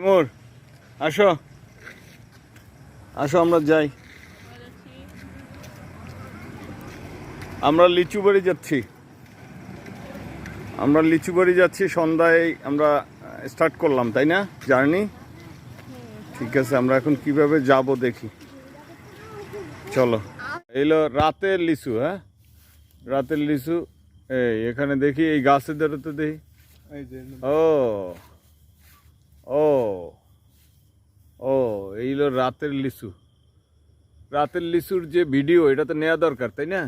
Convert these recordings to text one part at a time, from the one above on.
মোর আসো আসো আমরা যাই। আমরা লিচু বাড়ি যাচ্ছি। সন্ধ্যায় আমরা স্টার্ট করলাম, তাই না জার্নি? ঠিক আছে, আমরা এখন কিভাবে যাব দেখি। চলো, এইলো রাতের লিচু। হ্যাঁ, রাতের লিচু। এখানে দেখি এই গাছের দ্বারা তো দেখি। ও ও ও এইলো রাতের লিচু। রাতের লিচুর যে ভিডিও, এটা তো নেওয়া দরকার, তাই না?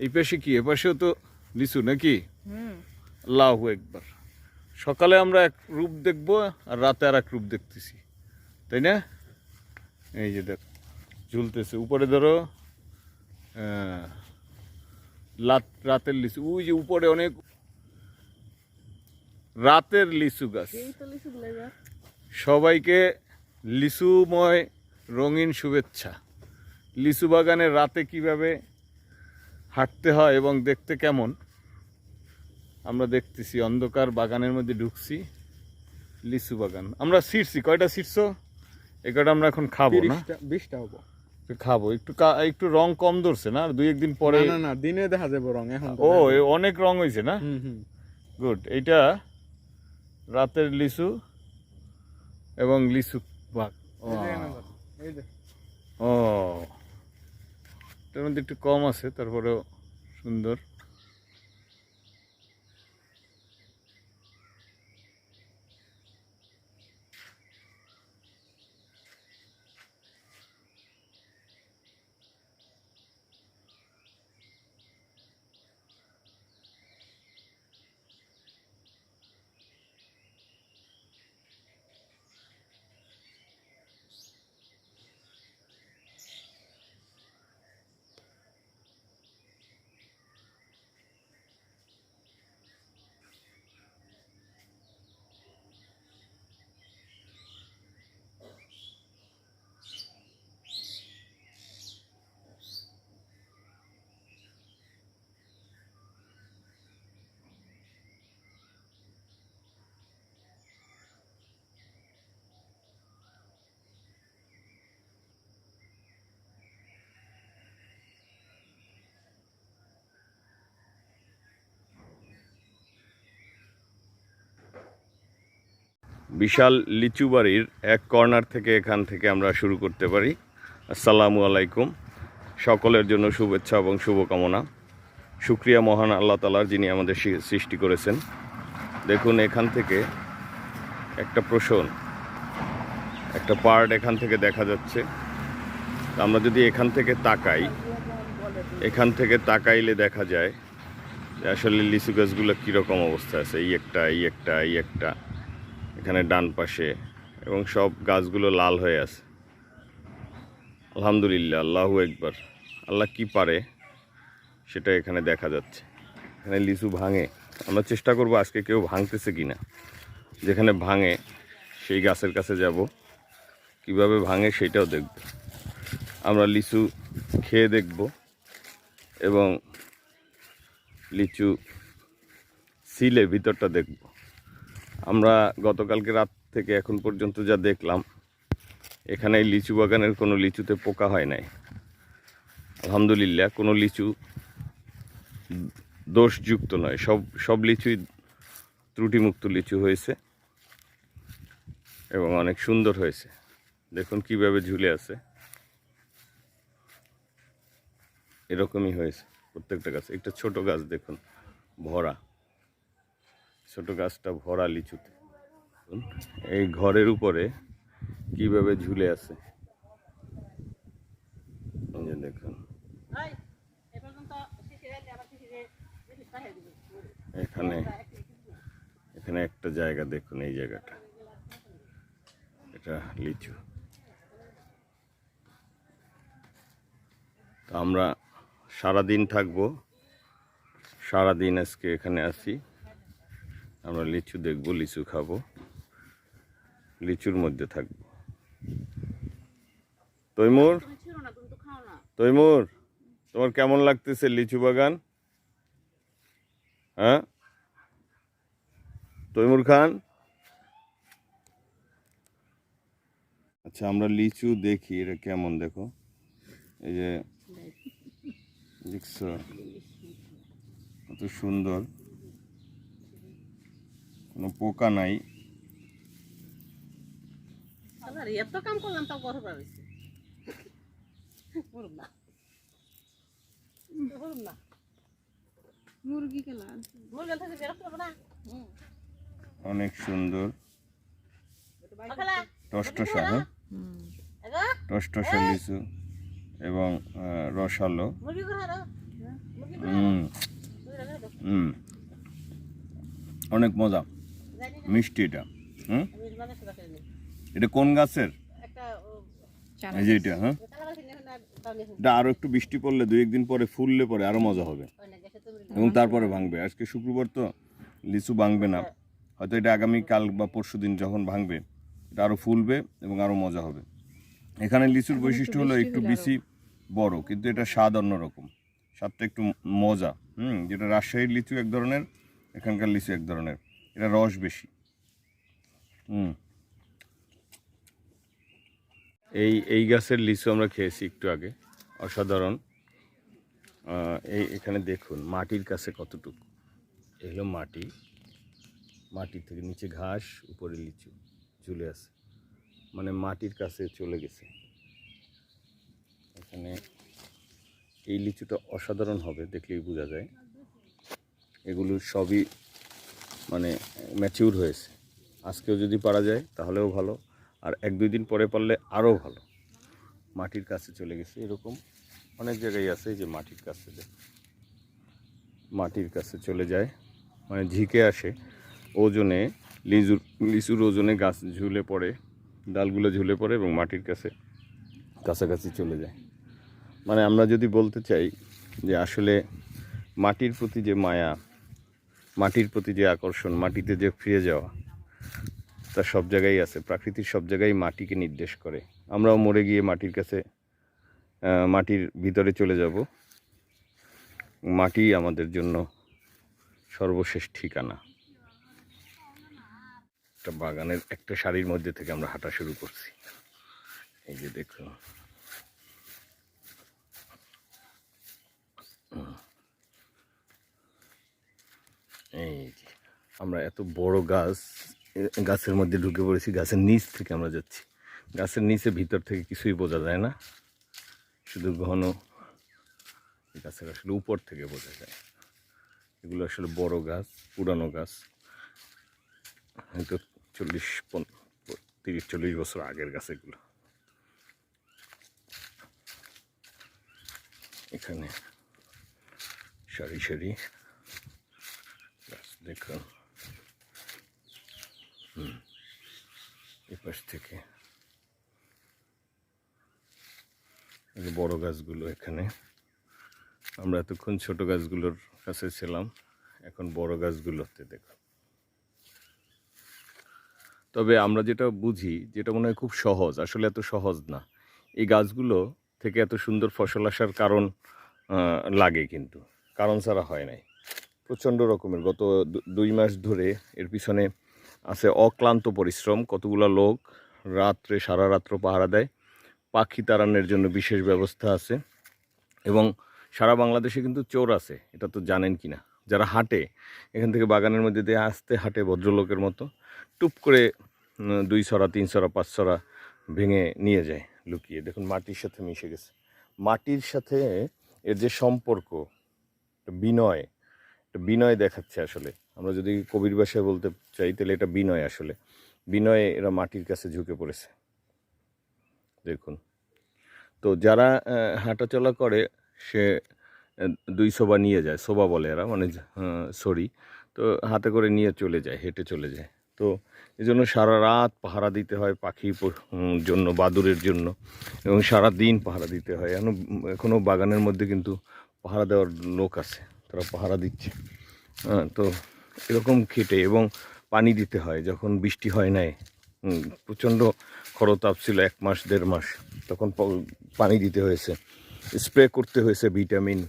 এই পাশে কি, এ পাশেও তো লিচু নাকি? আল্লাহু একবার। সকালে আমরা এক রূপ দেখবো আর রাতে আর এক রূপ দেখতেছি, তাই না? এই যে দেখ ঝুলতেছে উপরে, ধরো রাতের লিচু। ওই যে উপরে অনেক রাতের লিচু গাছ। সবাইকে লিচুময় রঙিন শুভেচ্ছা। লিচু বাগানে রাতে কিভাবে হাঁটতে হয় এবং দেখতে কেমন আমরা দেখতেছি। অন্ধকার বাগানের মধ্যে ঢুকছি। লিচু বাগান আমরা ছিঁড়ছি। কয়টা ছিঁড়ছো? এই কয়টা আমরা এখন খাবো না? 20টা হবো। খাবো। একটু রং কম ধরছে না? আর 2-1 দিন পরে না দিনে দেখা যাবে রং। এখন ও অনেক রং হয়েছে না? গুড। এইটা রাতের লিচু এবং লিচু বাগ। ও এটার মধ্যে একটু কম আছে, তারপরেও সুন্দর। বিশাল লিচু বাড়ির এক কর্নার থেকে এখান থেকে আমরা শুরু করতে পারি। আসসালামু আলাইকুম। সকলের জন্য শুভেচ্ছা এবং শুভকামনা। শুকরিয়া মহান আল্লাহ তাআলার, যিনি আমাদের সৃষ্টি করেছেন। দেখুন, এখান থেকে একটা পোষণ, একটা পার্ট এখান থেকে দেখা যাচ্ছে। আমরা যদি এখান থেকে তাকাইলে দেখা যায় যে আসলে লিচু গাছগুলো কীরকম অবস্থা আছে। এই একটা এখানে ডান পাশে, এবং সব গাছগুলো লাল হয়ে আছে। আলহামদুলিল্লাহ, আল্লাহু একবার। আল্লাহ কি পারে সেটা এখানে দেখা যাচ্ছে। এখানে লিচু ভাঙে। আমরা চেষ্টা করব আজকে কেউ ভাঙতেছে কিনা। যেখানে ভাঙে সেই গাছের কাছে যাব, কিভাবে ভাঙে সেটাও দেখব। আমরা লিচু খেয়ে দেখব এবং লিচু সিলে ভিতরটা দেখব। আমরা গতকালকে রাত থেকে এখন পর্যন্ত যা দেখলাম, এখানে এই লিচু বাগানের কোনো লিচুতে পোকা হয় নাই। আলহামদুলিল্লাহ, কোনো লিচু দোষযুক্ত নয়। সব লিচুই ত্রুটিমুক্ত লিচু হয়েছে এবং অনেক সুন্দর হয়েছে। দেখুন কিভাবে ঝুলে আছে। এরকমই হয়েছে প্রত্যেকটা গাছ। একটা ছোট গাছ দেখুন, ভরা। ছোট গাছটা ভরা লিচুতে। এই ঘরের উপরে কিভাবে ঝুলে আছে, এই যে দেখুন। এখানে একটা জায়গা দেখুন, এই জায়গাটা, এটা লিচু। তো আমরা সারাদিন থাকবো। সারাদিন আজকে এখানে আসি। আমরা লিচু দেখবো, লিচু খাবো, লিচুর মধ্যে থাকবো। তৈমুর, তোমার কেমন লাগতেছে লিচু বাগান? হ্যাঁ তৈমুর খান, আচ্ছা আমরা লিচু দেখি এটা কেমন, দেখো এই যে দেখছো কত সুন্দর, কোনো পোকা নাই। এত কাম করলাম তাও গরম রয়েছে করুন না করুন না মুরগি খেলাম মুরগি থেকে বেরো করবো না অনেক সুন্দর সকালে টসটসা, হ্যাঁ এগো টসটসা লিচু এবং রসালো। মুরগি করে হারো মুরগি হুম হুম অনেক মজা, মিষ্টি এটা। হুম আমি মানে সেটা করে নিই এটা কোন গাছের? একটা এই যে এটা, হ্যাঁ এটা আরো একটু বৃষ্টি পড়লে 2-1 দিন পরে ফুললে পরে আরো মজা হবে এবং তারপরে ভাঙবে। আজকে শুক্রবার তো লিচু ভাঙবে না, হয়তো এটা আগামী কাল বা পরশু দিন যখন ভাঙবে এটা আরো ফুলবে এবং আরো মজা হবে। এখানে লিচুর বৈশিষ্ট্য হলো একটু বেশি বড়, কিন্তু এটা স্বাদ অন্যরকম, স্বাদটা একটু মজা। যেটা রাজশাহীর লিচু এক ধরনের, এখানকার লিচু এক ধরনের, এটা রস বেশি। এই গাছের লিচু আমরা খেয়েছি একটু আগে, অসাধারণ। এখানে দেখুন মাটির কাছে কতটুকু, এগুলো মাটি, মাটি থেকে নিচে ঘাস, উপরে লিচু ঝুলে আছে, মানে মাটির কাছে চলে গেছে। এখানে এই লিচুটা অসাধারণ হবে, দেখলেই বোঝা যায়। এগুলো সবই মানে ম্যাচিউর হয়েছে, আজকেও যদি পারা যায় তাহলেও ভালো, আর 1-2 দিন পরে পারলে আরও ভালো। মাটির কাছে চলে গেছে, এরকম অনেক জায়গায় আছে যে মাটির কাছে যায়, মাটির কাছে চলে যায়, মানে ঝিকে আসে ওজনে, লিচুর ওজনে গাছ ঝুলে পড়ে, ডালগুলো ঝুলে পড়ে এবং মাটির কাছাকাছি চলে যায়। মানে আমরা যদি বলতে চাই যে আসলে মাটির প্রতি যে মায়া, মাটির প্রতি যে আকর্ষণ, মাটিতে যে ফিরে যাওয়া, তা সব জায়গায় আছে। প্রাকৃতিক সব জায়গায় মাটিকে নির্দেশ করে। আমরাও মরে গিয়ে মাটির কাছে, মাটির ভিতরে চলে যাব। মাটি আমাদের জন্য সর্বশেষ ঠিকানা। একটা বাগানের একটা সারির মধ্যে থেকে আমরা হাঁটা শুরু করছি। এই যে দেখুন, এই যে আমরা এত বড় গাছের মধ্যে ঢুকে পড়েছি, গাছের নিচ থেকে আমরা যাচ্ছি। গাছের নিচে ভিতর থেকে কিছুই বোঝা যায় না, শুধু ঘন। গাছের আসলে উপর থেকে বোঝা যায়। এগুলো আসলে বড় গাছ, পুরানো গাছ, হয়তো 30-40 বছর আগের গাছ এগুলো। এখানে সারি সারি গাছ দেখুন, এপাশ থেকে বড় গাছগুলো। এখানে আমরা এতক্ষণ ছোট গাছগুলোর কাছে ছিলাম, এখন বড় গাছগুলোতে দেখুন। তবে আমরা যেটা বুঝি, যেটা মনে হয় খুব সহজ, আসলে এত সহজ না। এই গাছগুলো থেকে এত সুন্দর ফসল আসার কারণ লাগে, কিন্তু কারণ ছাড়া হয় নাই। প্রচণ্ড রকমের গত 2 মাস ধরে এর পিছনে আছে অক্লান্ত পরিশ্রম। কতগুলো লোক রাত্রে সারা রাত্র পাহারা দেয়, পাখি তাড়ানোর জন্য বিশেষ ব্যবস্থা আছে, এবং সারা বাংলাদেশে কিন্তু চোর আছে, এটা তো জানেন কি না। যারা হাঁটে এখান থেকে বাগানের মধ্যে দিয়ে আসতে হাঁটে ভদ্রলোকের মতো, টুপ করে 2 ছড়া 3 ছড়া 5 ছড়া ভেঙে নিয়ে যায় লুকিয়ে। দেখুন মাটির সাথে মিশে গেছে। মাটির সাথে এর যে সম্পর্ক, বিনয় দেখাচ্ছে আসলে। আমরা যদি কবির ভাষায় বলতে চাই তাহলে এটা বিনয়। আসলে বিনয়ে এরা মাটির কাছে ঝুঁকে পড়েছে, দেখুন। তো যারা হাঁটাচলা করে সে 2 সোবা নিয়ে যায়, সোবা বলে এরা, মানে সরি, তো হাতে করে নিয়ে চলে যায়, হেঁটে চলে যায়। তো এই জন্য সারা রাত পাহারা দিতে হয় পাখির জন্য, বাদুড়ের জন্য, এবং সারা দিন পাহারা দিতে হয়। এখনও বাগানের মধ্যে কিন্তু পাহারা দেওয়ার লোক আছে, তারা পাহারা দিচ্ছে। তো এরকম খেটে, এবং পানি দিতে হয় যখন বৃষ্টি হয় নাই, প্রচণ্ড খরতাপ ছিল 1 মাস 1.5 মাস, তখন পানি দিতে হয়েছে, স্প্রে করতে হয়েছে ভিটামিন,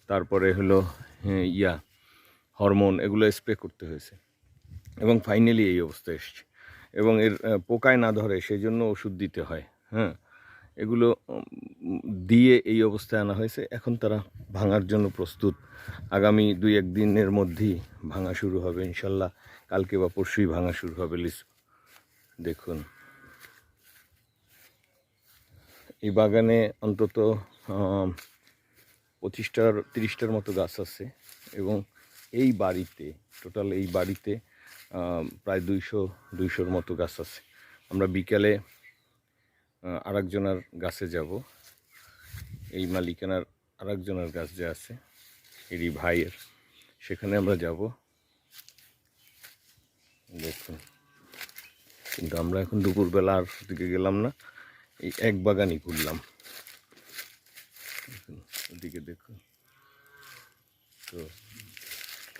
তারপরে হলো হরমোন, এগুলো স্প্রে করতে হয়েছে, এবং ফাইনালি এই অবস্থা এসছে। এবং এর পোকায় না ধরে সেই জন্য ওষুধ দিতে হয়। হ্যাঁ, এগুলো দিয়ে এই অবস্থায় আনা হয়েছে। এখন তারা ভাঙার জন্য প্রস্তুত। আগামী 2-1 দিনের মধ্যেই ভাঙা শুরু হবে ইনশাল্লাহ। কালকে বা পরশুই ভাঙা শুরু হবে লিচু। দেখুন, এই বাগানে অন্তত 25-30টার মতো গাছ আছে এবং এই বাড়িতে টোটাল এই বাড়িতে প্রায় 200-200-র মতো গাছ আছে। আমরা বিকালে আরেকজনের গাছে যাব। এই মালিকানার আরেকজনের গাছ যে আছে এরই ভাইয়ের, সেখানে আমরা যাব। দেখুন, কিন্তু আমরা এখন দুপুরবেলা আর দিকে গেলাম না, এই এক বাগানই ঘুরলাম। ওদিকে দেখুন, তো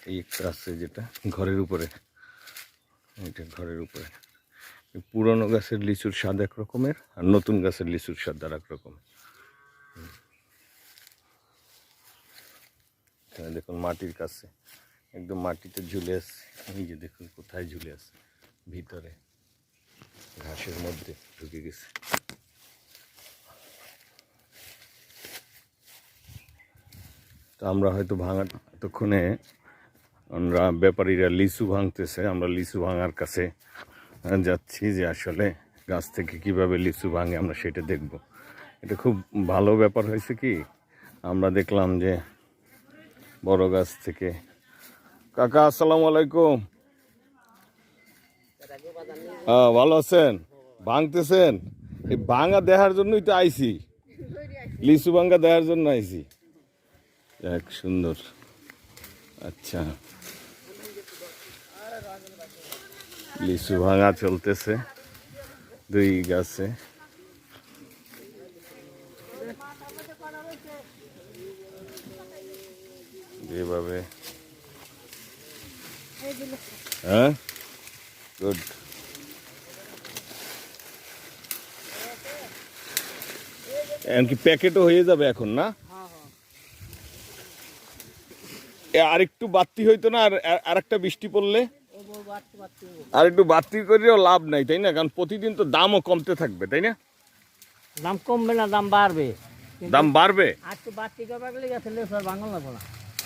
এই একটা আছে যেটা ঘরের উপরে, এটা ঘরের উপরে। পুরনো গাছের লিচুর স্বাদ এক রকমের, আর নতুন গাছের লিচুর স্বাদ আর এক রকমের। এখানে দেখুন মাটির কাছে, একদম মাটিতে ঝুলে আছে। এই যে দেখুন কোথায় ঝুলে আছে, ভিতরে ঘাসের মধ্যে ঢুকে গেছে। তো আমরা হয়তো ভাঙার এতক্ষণে আমরা ব্যাপারীরা লিচু ভাঙতেছে, আমরা লিচু ভাঙার কাছে যাচ্ছি যে আসলে গাছ থেকে কিভাবে লিচু ভাঙে আমরা সেটা দেখব। এটা খুব ভালো ব্যাপার হয়েছে কি, আমরা দেখলাম যে বড় গাছ থেকে। কাকা আসসালামু আলাইকুম। ভালো আছেন? ভাঙতেছেন? এই ভাঙা দেখার জন্যই তো আইছি, লিচু ভাঙা দেখার জন্য আইছি। এক সুন্দর। আচ্ছা, লিচু ভাঙা চলতেছে 2 গাছে। যেভাবে, হ্যাঁ, গুড। এমনকি প্যাকেটও হয়ে যাবে এখন, না? আর একটু বাড়তি হইতো না? আর একটা বৃষ্টি পড়লে আর একটু বাড়তি করেও লাভ নাই, তাই না? কারণ প্রতিদিন তো দামও কমতে থাকবে, তাই না? দাম কমবে না, দাম বাড়বে। দাম বাড়বে। আজকে বাড়তি করবার গেলে গেছে লেসার বাঙাল লাগবো না।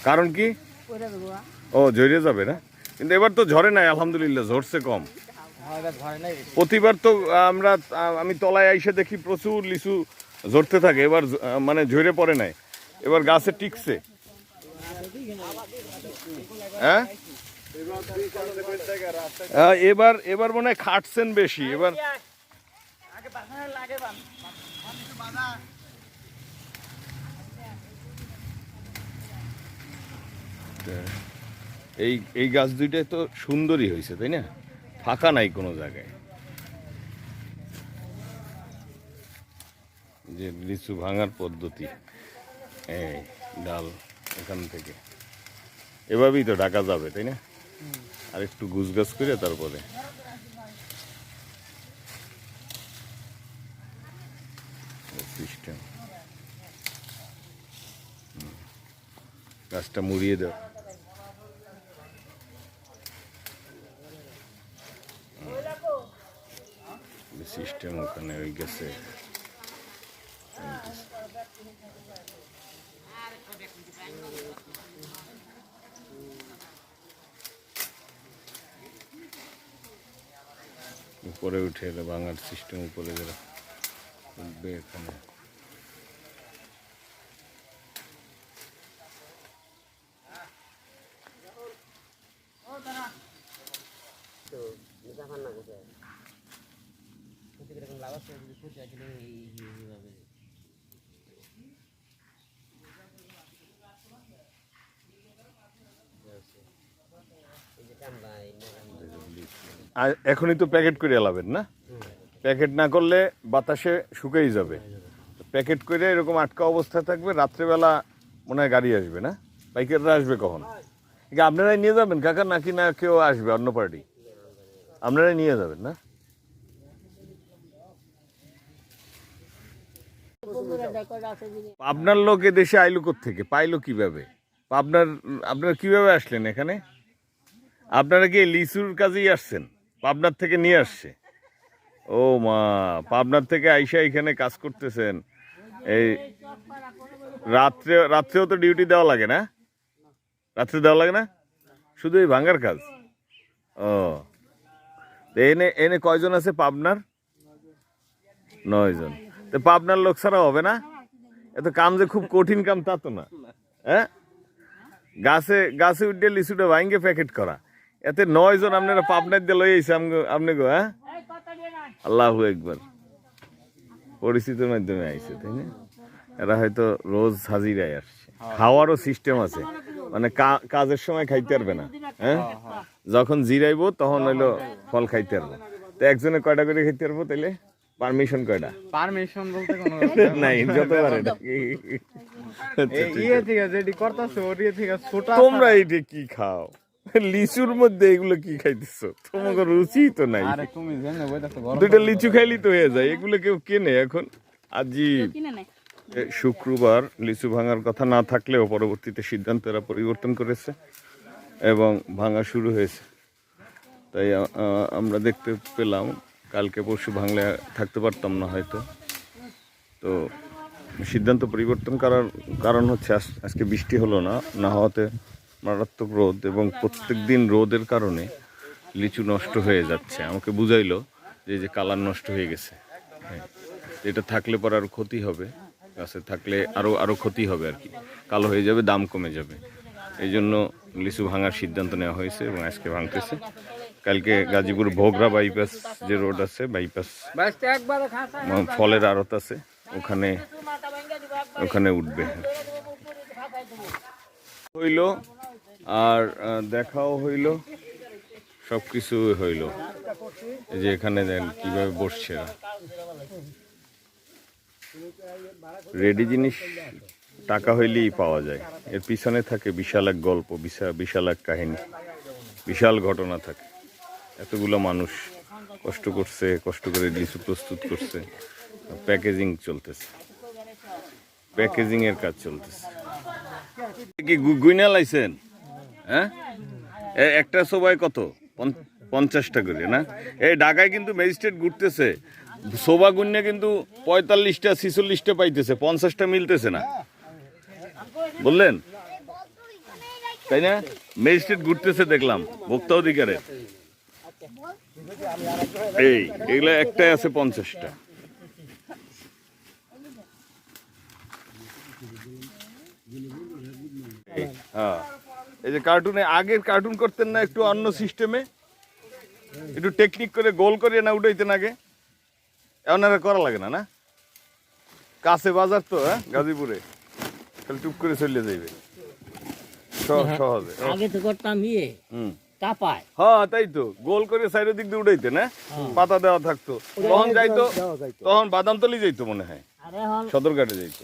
কারণ কি? ওইটা দেবো না। ও, ঝরে যাবে না? কিন্তু এবার তো ঝরে নাই, আলহামদুলিল্লাহ, ঝরছে কম। ঘরে নাই। প্রতিবার তো আমি তলায় আইসে দেখি প্রচুর লিচু ঝরতে থাকে, এবার মানে ঝরে পড়ে নাই, এবার গাছে টিকছে। হ্যাঁ, এবার মনে হয় খাটছেন বেশি এবার। এই গাছ দুইটাই তো সুন্দরই হয়েছে, তাই না? ফাঁকা নাই কোনো জায়গায়। যে লিচু ভাঙার পদ্ধতি, এই ডাল এখান থেকে এভাবেই তো ঢাকা যাবে, তাই না? আর একটু গুছগাছ করে তারপরে সিস্টেম। গাছটা মুড়িয়ে দাও। সিস্টেম ওখানে ওই গেছে। উপরে উঠে এলে ভাঙার সিস্টেম, উপরে যারা উঠবে এখানে। আর এখনই তো প্যাকেট করে এলাবেন না? প্যাকেট না করলে বাতাসে শুকিয়ে যাবে। প্যাকেট করে এরকম আটকা অবস্থায় থাকবে, রাত্রেবেলা মনে হয় গাড়ি আসবে, না? পাইকাররা আসবে কখন? আপনারাই নিয়ে যাবেন কাকা, নাকি না কেউ আসবে অন্য পার্টি? আপনারাই নিয়ে যাবেন, না? আপনার লোক দেশে আইলো কোত্থেকে, পাইলো কিভাবে? আপনারা কিভাবে আসলেন এখানে? আপনারা কি লিচুর কাজেই আসছেন? পাবনার থেকে নিয়ে আসছে? ও মা, পাবনার থেকে আইসা এখানে কাজ করতেছেন। এই রাত্রেও তো ডিউটি দেওয়া লাগে না? রাত্রে দেওয়া লাগে না, শুধু এই ভাঙ্গার কাজ? ও, তো এনে এনে কয়জন আছে পাবনার? 9 জন। তো পাবনার লোক ছাড়া হবে না? এত কাম যে খুব কঠিন কাম তা তো না। হ্যাঁ, গাছে উঠে লিচুটা ভাঙ্গে প্যাকেট করা, এতে 9 জন আপনারা পাবনার দিয়ে লই আইছে আপনি গো। হ্যাঁ, আল্লাহু একবার, পরিচিতির মাধ্যমে আইছে, তাই না? এরা হয়তো রোজ হাজিরায় আসছে। খাওয়ারও সিস্টেম আছে, মানে কাজের সময় খাইতে পারবে না। হ্যাঁ, যখন জিরাইবো তখন হইলো ফল খাইতে পারবো। তো একজনে কয়টা করে খাইতে পারবো তাইলে? পারমিশন কয়টা? পারমিশন বলতে কোনো নাই, যতবার এটা ইয়ে থেকে যেটি করতেছে ওর ইয়ে থেকে ছোটা তোমরা এইটা কি খাও? লিচুর মধ্যে এগুলো কি খাইতেছো? তোমাকে রুচি তো নাই। আরে তুমি জানো বইতাছো গরম 2টা লিচু খাইলি তো হয়ে যায়, এগুলো কেউ কেনে এখন? আজি কিনে নেয়। শুক্রবার লিচু ভাঙার কথা না থাকলেও পরবর্তীতে সিদ্ধান্ত এরা পরিবর্তন করেছে এবং ভাঙা শুরু হয়েছে। তাই আমরা দেখতে পেলাম, কালকে পরশু ভাঙলে থাকতে পারতাম না হয়তো। তো সিদ্ধান্ত পরিবর্তন করার কারণ হচ্ছে আজকে বৃষ্টি হলো না, না হওয়াতে মারাত্মক রোদ, এবং প্রত্যেক দিন রোদের কারণে লিচু নষ্ট হয়ে যাচ্ছে। আমাকে বুঝাইলো যে কালার নষ্ট হয়ে গেছে। হ্যাঁ, এটা থাকলে পর আরও ক্ষতি হবে, গাছে থাকলে আরও ক্ষতি হবে আর কি, কালো হয়ে যাবে, দাম কমে যাবে। এই জন্য লিচু ভাঙার সিদ্ধান্ত নেওয়া হয়েছে এবং আজকে ভাঙতেছে। কালকে গাজীপুর ভোগরা বাইপাস যে রোড আছে, বাইপাস ফলের আড়ত আছে, ওখানে উঠবে হইল, আর দেখাও হইল, সব কিছু হইল। এই যে এখানে দেন কিভাবে বসছে, রেডি জিনিস টাকা হইলেই পাওয়া যায়। এর পিছনে থাকে বিশাল এক গল্প, বিশাল এক কাহিনী, বিশাল ঘটনা থাকে। এতগুলো মানুষ কষ্ট করছে, কষ্ট করে লিচু প্রস্তুত করছে, প্যাকেজিং চলতেছে, প্যাকেজিং এর কাজ চলতেছে। কি গুইনা লাইছেন? হ্যাঁ, একটা সবাই কত? 50টা করে না? এই ঢাকায় কিন্তু ম্যাজিস্ট্রেট ঘুরতেছে, সোবা গুন্যা কিন্তু 45টা 46টা পাইতেছে, 50টা মিলতেছে না, বললেন তাই না? ম্যাজিস্ট্রেট ঘুরতেছে দেখলাম, ভোক্তা অধিকারের। এগুলো একটাই আছে 50টা। হ্যাঁ, এই যে কার্টুনে, আগের কার্টুন করতেন না একটু অন্য সিস্টেমে, একটু টেকনিক করে গোল করে না উঠাইতেন আগে, এখন আর করা লাগে না। না, কাছে বাজার তো, হ্যাঁ, গাজীপুরে তাহলে টুপ করে চলে যাইবে সহজে। আগে তো করতাম ইয়ে চাপায়। হ্যাঁ, তাই তো, গোল করে সাইডের দিক দিয়ে উঠাইতে না, পাতা দেওয়া থাকতো, তখন যাইতো, তখন বাদামতলি যাইতো মনে হয়, আর এখন সদরঘাটে যাইতো।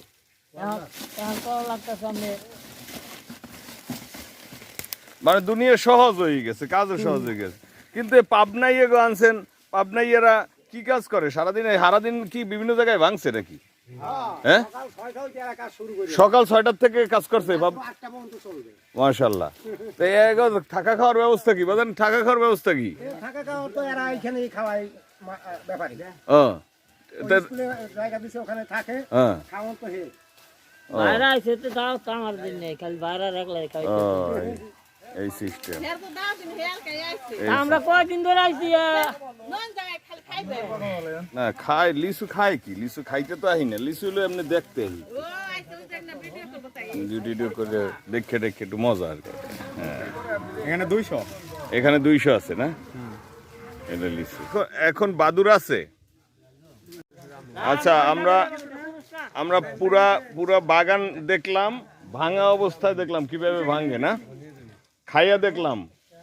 এখন করা লাগতেছে আমি মানে দুনিয়া সহজ হয়ে গেছে, কাজও সহজ হয়ে গেছে। কিন্তু পাবনাইয়ে গো আনছেন, পাবনাইয়েরা কি কাজ করে সারাদিন? সারাদিন কি বিভিন্ন জায়গায় ভাঙছে নাকি? হ্যাঁ, সকাল 6টার থেকে কাজ করছে, মাশাআল্লাহ। তো থাকা খাওয়ার ব্যবস্থা কি? বাজান, থাকা খাওয়ার ব্যবস্থা কি? থাকা খাওয়া তো এরা এইখানেই খাওয়ায় ব্যাপারী। জায়গা দিছে ওখানে থাকে, খাওয়ান তো হে। বাইরে আইছে তো তাও কামার দিন নেই, খালি বাইরে রাখলে খাই। এই সিস্টেম হের তো দাও দিন হের কে আইছে আমরা কয়দিন ধরে আইছি নন জায়গায় খালি খাইবে না, খায় লিচু, খায় কি? লিচু খাইতে তো আহি না, লিচু হলো এমনি দেখতে আহি, ও আইছে ওই না ভিডিও করব তাই ভিডিও করে দেখে একটু মজা আর কি। হ্যাঁ, এখানে 200, এখানে 200 আছে না? এটা লিচু এখন বাদুর আছে। আচ্ছা, আমরা পুরা বাগান দেখলাম, ভাঙা অবস্থায় দেখলাম কিভাবে ভাঙে না, খাইয়া দেখলাম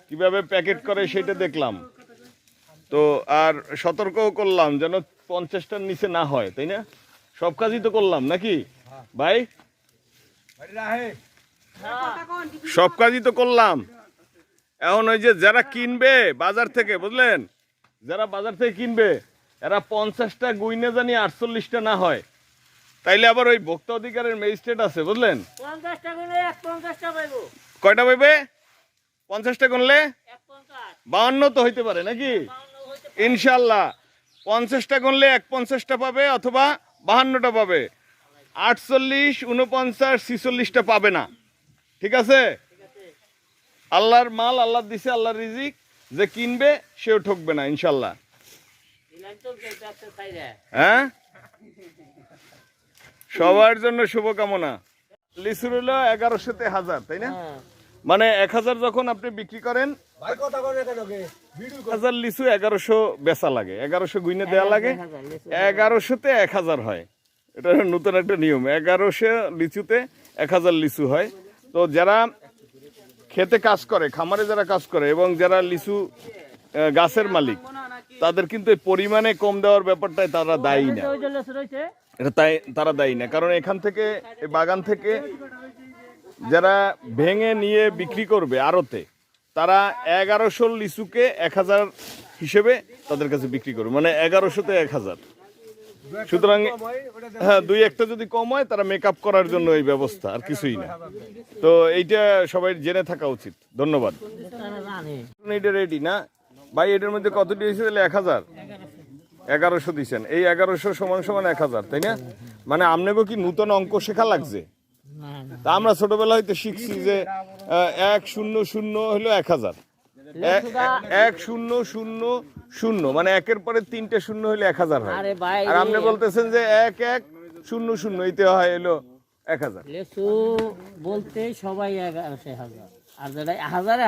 কিভাবে প্যাকেট করে সেটা দেখলাম। তো আর সতর্কও করলাম যেন 50টার নিচে না হয়, তাই না? সব কাজই তো করলাম নাকি ভাই? সব কাজই তো করলাম। এখন ওই যে যারা কিনবে বাজার থেকে, বুঝলেন, যারা বাজার থেকে কিনবে, এরা 50টা গুইনে জানি 48টা না হয়, তাইলে আবার ওই ভোক্তা অধিকারের ম্যাজিস্ট্রেট আছে, বুঝলেন, 50টা গুনে 50টা পাইবো। কয়টা পাইবে? 50টা গুনলে 52 তো হইতে পারে নাকি? ইনশাল্লাহ 50টা গুনলে 1/50টা পাবে অথবা 52টা পাবে। 48, 49, 46টা পাবে না। ঠিক আছে? আল্লাহর মাল আল্লাহ দিছে, আল্লাহর রিজিক, যে কিনবে সেও ঠকবে না ইনশাল্লাহ। হ্যাঁ, সবার জন্য শুভকামনা। লিচুর হলো 1100-তে 1000, তাই না? মানে 1000 যখন আপনি বিক্রি করেন, 1000 লিচু 1100 বেচা লাগে, 1100 গুইনে দেওয়া লাগে, 1100-তে 1000 হয়। এটা নতুন একটা নিয়ম, 1100 লিচুতে 1000 লিচু হয়। তো যারা খেতে কাজ করে, খামারে যারা কাজ করে এবং যারা লিচু গাছের মালিক, তাদের কিন্তু এই পরিমাণে কম দেওয়ার ব্যাপারটাই তারা দায়ী না। এটা তাই তারা দায়ী না, কারণ এখান থেকে, এই বাগান থেকে যারা ভেঙে নিয়ে বিক্রি করবে আড়তে, তারা 1100 লিচুকে 1000 হিসেবে তাদের কাছে বিক্রি করবে, মানে 1100-তে 1000। সুতরাং হ্যাঁ, 2-1টা যদি কম হয় তারা মেকআপ করার জন্য এই ব্যবস্থা, আর কিছুই না। তো এইটা সবাই জেনে থাকা উচিত। ধন্যবাদ। এটা রেডি না ভাই? এটার মধ্যে কত দিয়েছে তাহলে? 1000, 1100 দিয়েছেন। এই 1100 সমান সমান 1000, তাই না? মানে আপনাকে কি নতুন অঙ্ক শেখা লাগছে? তা আমরা ছোটবেলা হইতে শিখছি যে 100 হলো 1000, 1000 মানে 1-এর পরে 3টে শূন্য হইলে 1000 হয়। আর আপনি বলতেছেন যে 1100 এইতে হয় হলো 1000। লিচু বলতে সবাই 11,000, আর যেটা 1000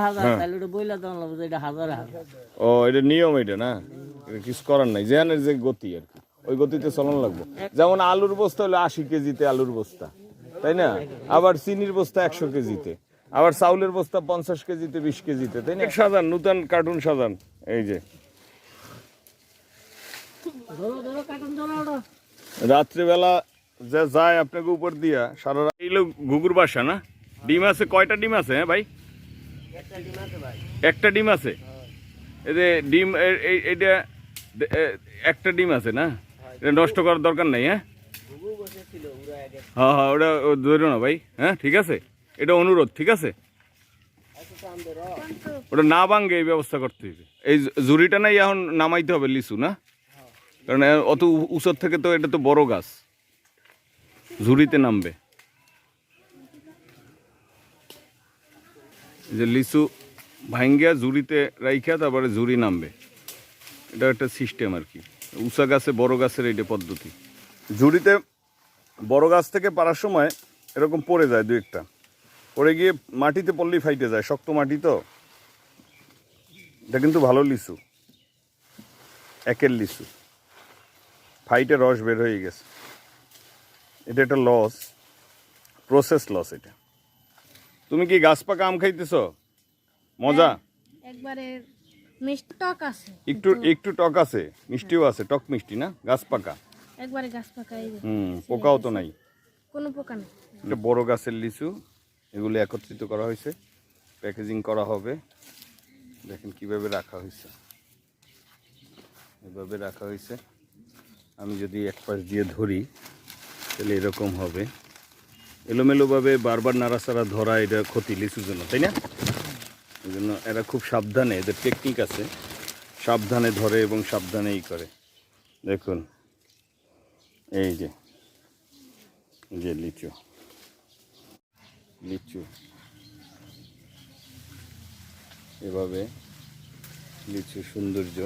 তাহলে ওটা বইলা দেওয়া লাগবে যে এটা 1000। ও, এটা নিয়ম, এটা না, এটা কিছু করার নাই। যেখানে যে গতি আর কি, ওই গতিতে চলন লাগবে। যেমন আলুর বস্তা হলো 80 কেজিতে আলুর বস্তা, তাই না? আবার চিনির বস্তা 100 কেজিতে, আবার চাউলের বস্তা 50 কেজিতে, 20 কেজিতে, তাই না? সাজান, নতুন কার্টুন সাজান। এই যে রাত্রিবেলা যে যায় আপনাকে উপর দিয়া সারা রাত। এই লোক ঘুঘুর বাসা না? ডিম আছে কয়টা? ডিম আছে? হ্যাঁ ভাই, একটা ডিম আছে। এই যে ডিম, এইটা একটা ডিম আছে না? এটা নষ্ট করার দরকার নাই। হ্যাঁ হ্যাঁ, ওটা ধরো না ভাই। হ্যাঁ, ঠিক আছে, এটা অনুরোধ, ঠিক আছে? ওটা না ভাঙ্গে এই ব্যবস্থা করতে হবে। এই জুড়িটা নাই এখন নামাইতে হবে লিচু, না? কারণ অত উঁচুর থেকে তো, এটা তো বড় গাছ, ঝুড়িতে নামবে। যে লিচু ভাঙ্গিয়া ঝুড়িতে রাইখা তারপরে ঝুড়ি নামবে, এটা একটা সিস্টেম আর কি। উঁচা গাছে বড় গাছের এইটা পদ্ধতি। ঝুড়িতে বড় গাছ থেকে পারার সময় এরকম পড়ে যায়, 2-1টা পড়ে গিয়ে মাটিতে পড়লেই ফাইটে যায়, শক্ত মাটি তো। এটা কিন্তু ভালো লিচু, 1-এর লিচু, ফাইটে রস বের হয়ে গেছে। এটা একটা লস, প্রসেস লস এটা। তুমি কি গাছ পাকা আম খাইতেছ? মজা? একবারে মিষ্টি টক আছে, একটু টক আছে, মিষ্টিও আছে, টক মিষ্টি না? গাছ পাকা, একবারে গাছ পাকা। এই যে পোকাও তো নাই, কোনো পোকা নেই। এটা বড় গাছের লিচু। এগুলো একত্রিত করা হয়েছে, প্যাকেজিং করা হবে। দেখেন কিভাবে রাখা হয়েছে, এভাবে রাখা হয়েছে। আমি যদি এক পাশ দিয়ে ধরি তাহলে এরকম হবে, এলোমেলোভাবে বারবার নাড়াচাড়া ধরা, এটা ক্ষতি লিচুর জন্য, তাই না? এই জন্য এরা খুব সাবধানে, এদের টেকনিক আছে, সাবধানে ধরে এবং সাবধানেই করে। দেখুন এই যে লিচু, এভাবে লিচু সৌন্দর্য।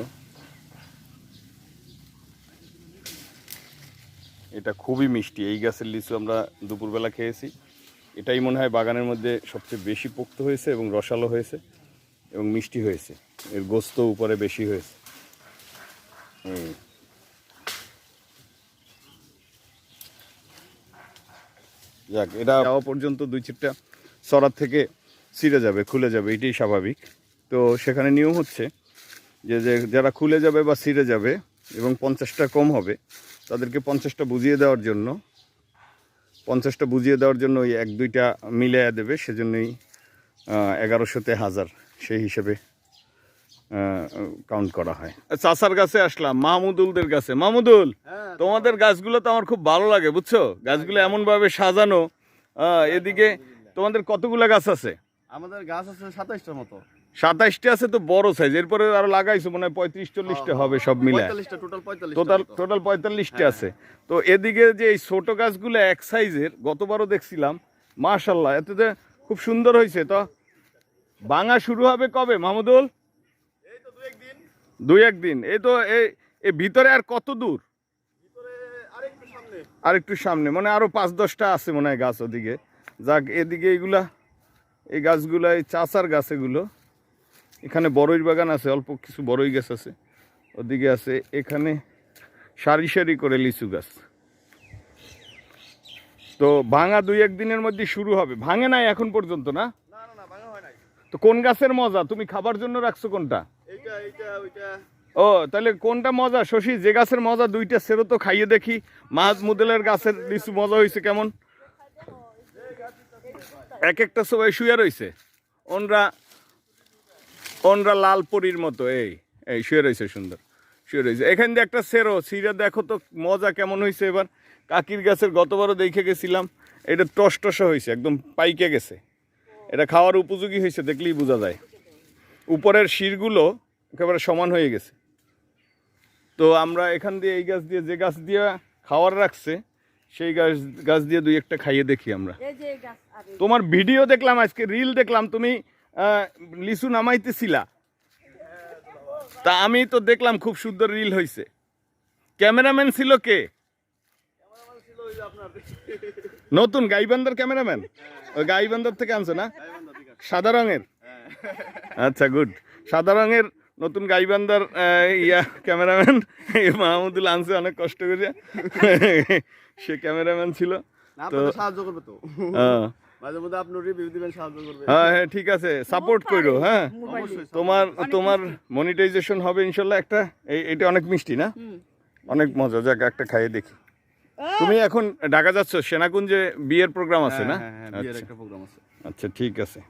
এটা খুবই মিষ্টি, এই গাছের লিচু আমরা দুপুরবেলা খেয়েছি। এটাই মনে হয় বাগানের মধ্যে সবচেয়ে বেশি পোক্ত হয়েছে এবং রসালো হয়েছে এবং মিষ্টি হয়েছে। এর গোস্ত উপরে বেশি হয়েছে। যাক, এটা যাওয়া পর্যন্ত 2-4টা সরার থেকে ছিঁড়ে যাবে, খুলে যাবে, এটাই স্বাভাবিক। তো সেখানে নিয়ম হচ্ছে যে যারা খুলে যাবে বা ছিঁড়ে যাবে এবং 50টা কম হবে, তাদেরকে 50টা বুঝিয়ে দেওয়ার জন্য ওই 1-2টা মিলিয়ে দেবে। সেজন্যই 1100-তে 1000 সেই হিসেবে কাউন্ট করা হয়। চাষার কাছে আসলাম, মাহমুদুলদের কাছে। মাহমুদুল, তোমাদের গাছগুলো তো আমার খুব ভালো লাগে, বুঝছো? গাছগুলো এমনভাবে সাজানো। এদিকে তোমাদের কতগুলো গাছ আছে? আমাদের গাছ আছে 27টার মতো। 27টা আছে তো বড় সাইজ, এরপরে আরো লাগাইছো মনে হয় 35-40টা হবে সব মিলে, টোটাল 45টা আছে। তো এদিকে যে এই ছোট গাছগুলো এক সাইজের, গতবারও দেখছিলাম, মাশাল্লাহ এতে খুব সুন্দর হয়েছে। তো ভাঙা শুরু হবে কবে মাহমুদুল? দুই একদিন। এই তো এই ভিতরে আর কত দূর? আর একটু সামনে, মানে আরো 5-10টা আছে মনে হয় গাছ ওদিকে। যাক, এদিকে এইগুলা, এই গাছগুলা এই চাচার গাছ এগুলো। এখানে বড়ই বাগান আছে, অল্প কিছু বড়ই গাছ আছে ওদিকে আছে। এখানে সারি সারি করে লিচু গাছ। তো ভাঙা 2-1 দিনের মধ্যে শুরু হবে। ভাঙে নাই এখন পর্যন্ত না? তো কোন গাছের মজা? তুমি খাবার জন্য রাখছো কোনটা? ও তাহলে কোনটা মজা শশী? যে গাছের মজা 2টা সেরো তো খাইয়ে দেখি। মাহমুদুলের গাছের লিচু মজা হয়েছে কেমন? এক একটা সবাই শুয়ে রয়েছে, ওনরা লাল পরীর মতো এই শুয়ে রয়েছে, সুন্দর শুয়ে রয়েছে। এখান দিয়ে একটা সেরো সিরা দেখো তো মজা কেমন হয়েছে। এবার কাকির গাছের গতবারও দেখে গেছিলাম, এটা টসটসা হয়েছে, একদম পাইকে গেছে, এটা খাওয়ার উপযোগী হয়েছে, দেখলেই বোঝা যায়। উপরের শিরগুলো একেবারে সমান হয়ে গেছে। তো আমরা এখান দিয়ে এই গাছ দিয়ে, যে গাছ দিয়ে খাওয়ার রাখছে সেই গাছ দিয়ে 2-1টা খাইয়ে দেখি আমরা। তোমার ভিডিও দেখলাম আজকে, রিল দেখলাম, তুমি লিচু নামাইতেছিলা, তা আমি তো দেখলাম খুব সুন্দর রিল হয়েছে। ক্যামেরাম্যান ছিল কে? নতুন গাইবান্ধার ক্যামেরাম্যান? ওই গাইবান্ধার থেকে আনছো না? সাদা রঙের? আচ্ছা, গুড। সাদা রঙের নতুন গাইবান্ধার ক্যামেরাম্যান মাহমুদুল আনছে অনেক কষ্ট করে। সে ক্যামেরাম্যান ছিল তো সাহায্য করবে তো, হ্যাঁ মাঝে মধ্যে আপনি রিভিউ দিবেন, সাহায্য করবে। হ্যাঁ হ্যাঁ, ঠিক আছে, সাপোর্ট করো। হ্যাঁ, তোমার মনিটাইজেশন হবে ইনশাল্লাহ। একটা এটা অনেক মিষ্টি না, অনেক মজা। যাক, একটা খাইয়ে দেখি। তুমি এখন ঢাকা যাচ্ছ, সেনাকুঞ্জে বিয়ের প্রোগ্রাম আছে না? বিয়ের একটা প্রোগ্রাম আছে। আচ্ছা, ঠিক আছে।